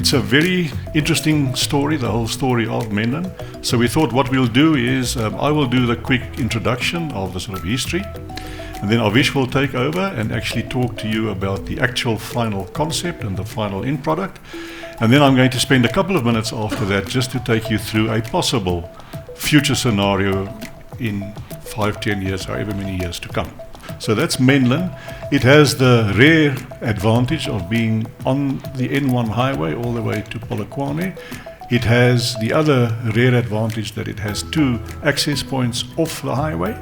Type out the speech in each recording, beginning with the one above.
it's a very interesting story, the whole story of Menlyn. So we thought what we'll do is I will do the quick introduction of the sort of history, and then Avish will take over and actually talk to you about the actual final concept and the final end product. And then I'm going to spend a couple of minutes after that just to take you through a possible future scenario in 5, 10 years, however many years to come. So that's Menlyn. It has the rare advantage of being on the N1 highway all the way to Polokwane. It has the other rare advantage that it has 2 access points off the highway.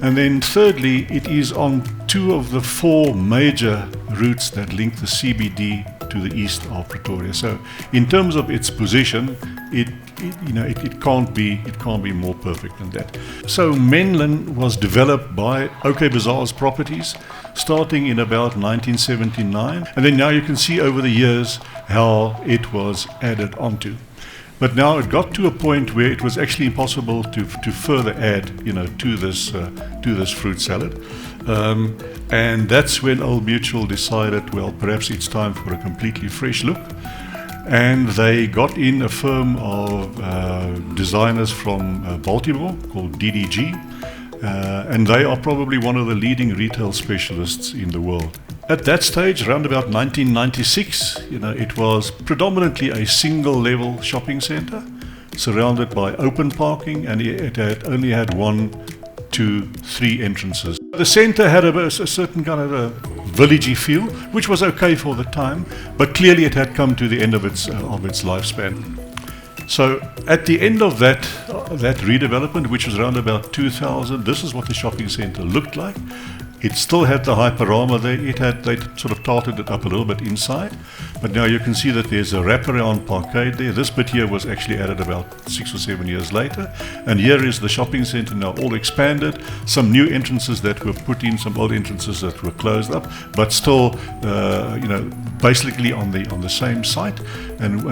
And then thirdly, it is on 2 of the 4 major routes that link the CBD to the east of Pretoria. So in terms of its position, it can't be more perfect than that. So Menlyn was developed by OK Bazaar's properties starting in about 1979, and then now you can see over the years how it was added onto. But now it got to a point where it was actually impossible to further add, to this fruit salad, and that's when Old Mutual decided, well, perhaps it's time for a completely fresh look, and they got in a firm of designers from Baltimore called DDG, and they are probably one of the leading retail specialists in the world. At that stage, around about 1996, it was predominantly a single-level shopping centre, surrounded by open parking, and it only had 1, 2, 3 entrances. The centre had a certain kind of a villagey feel, which was okay for the time, but clearly it had come to the end of its lifespan. So at the end of that redevelopment, which was around about 2000, this is what the shopping centre looked like. It still had the Hyperama there. They sort of tarted it up a little bit inside, but now you can see that there's a wraparound parkade there. This bit here was actually added about 6 or 7 years later, and here is the shopping centre now all expanded. Some new entrances that were put in, some old entrances that were closed up, but still, basically on the same site. And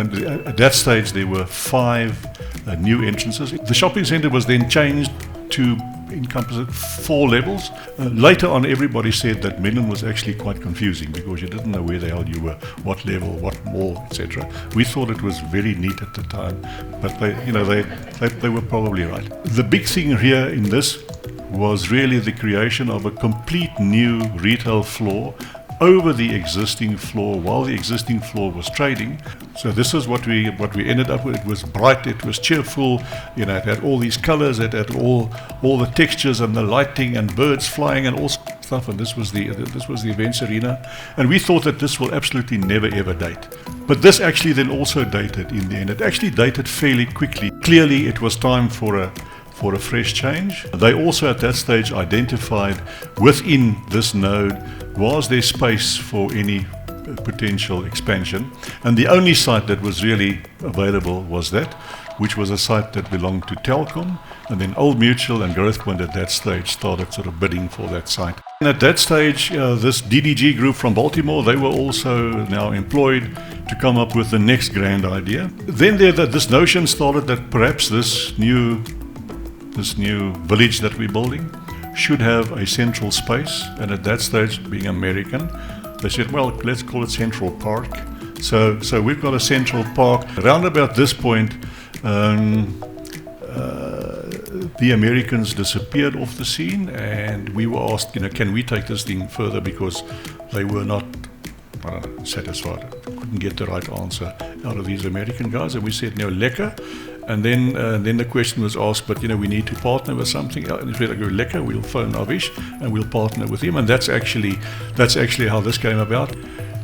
at that stage there were 5 new entrances. The shopping centre was then changed to encompass 4 levels. Later on, everybody said that Menlyn was actually quite confusing because you didn't know where the hell you were, what level, what mall, etc. We thought it was very neat at the time, but they were probably right. The big thing here in this was really the creation of a complete new retail floor over the existing floor while the existing floor was trading. So this is what we ended up with. It was bright, it was cheerful, it had all these colors, it had all the textures and the lighting and birds flying and all stuff, and this was the events arena, and we thought that this will absolutely never ever date. But this actually then also dated in the end. It actually dated fairly quickly. Clearly it was time for a fresh change. They also at that stage identified within this node was there space for any potential expansion, and the only site that was really available was that, which was a site that belonged to Telkom, and then Old Mutual and Growthpoint at that stage started sort of bidding for that site. And at that stage, this DDG group from Baltimore, they were also now employed to come up with the next grand idea. Then this notion started that perhaps this new village that we're building should have a central space, and at that stage, being American, they said, well, let's call it Central Park. So we've got a Central Park. Around about this point, the Americans disappeared off the scene, and we were asked, can we take this thing further, because they were not satisfied. Couldn't get the right answer out of these American guys, and we said, no, lekker. And then the question was asked, but we need to partner with something else. And if we go lekker, we'll phone Avish and we'll partner with him. And that's actually how this came about.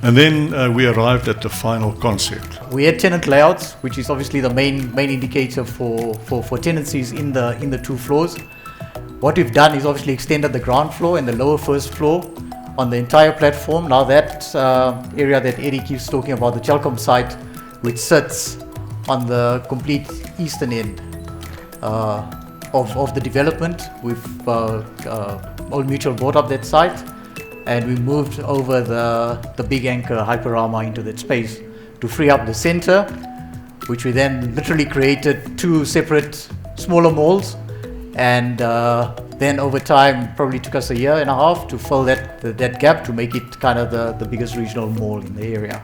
And then we arrived at the final concept. We had tenant layouts, which is obviously the main indicator for tenancies in the 2 floors. What we've done is obviously extended the ground floor and the lower first floor on the entire platform. Now that area that Eddie keeps talking about, the Telkom site, which sits on the complete eastern end of the development. We've Old Mutual bought up that site, and we moved over the big anchor Hyperama into that space to free up the center, which we then literally created 2 separate smaller malls, and then over time probably took us a year and a half to fill that gap to make it kind of the biggest regional mall in the area.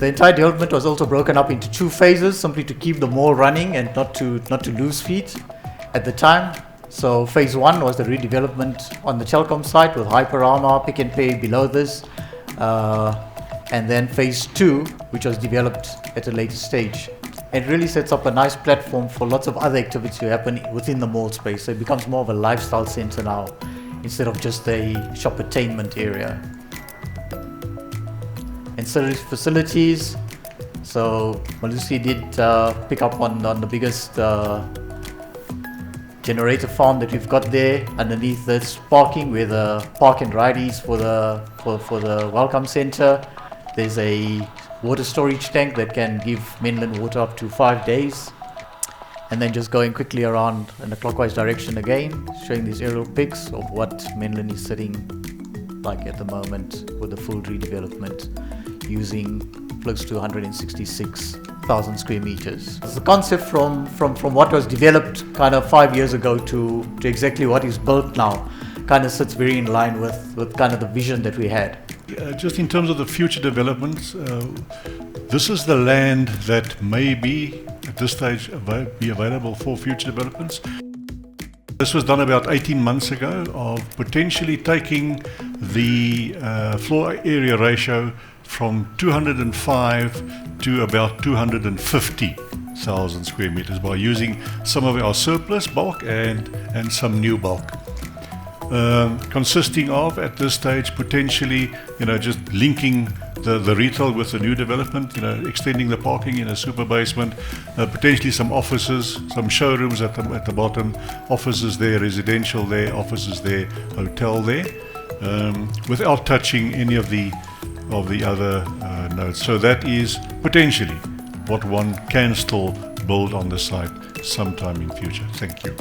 The entire development was also broken up into 2 phases, simply to keep the mall running and not to lose feet at the time. So phase 1 was the redevelopment on the telecom site with Hyperama, Pick and Pay below this. And then phase 2, which was developed at a later stage. It really sets up a nice platform for lots of other activities to happen within the mall space. So it becomes more of a lifestyle center now, instead of just a shop-attainment area. Ancillary facilities. So Malusi did pick up on the biggest generator farm that we've got there. Underneath this parking, where the park and ride is for the welcome center. There's a water storage tank that can give Menlyn water up to 5 days. And then just going quickly around in a clockwise direction again, showing these aerial pics of what Menlyn is sitting like at the moment with the full redevelopment, using close to 166,000 square meters. The concept from what was developed kind of 5 years ago to exactly what is built now kind of sits very in line with kind of the vision that we had. Just in terms of the future developments, this is the land that may be at this stage be available for future developments. This was done about 18 months ago, of potentially taking the floor area ratio from 205 to about 250,000 square meters by using some of our surplus bulk and some new bulk. Consisting of, at this stage, potentially, just linking the retail with the new development, extending the parking in a super basement, potentially some offices, some showrooms at the bottom, offices there, residential there, offices there, hotel there, without touching any of the other nodes. So that is potentially what one can still build on the site sometime in future. Thank you.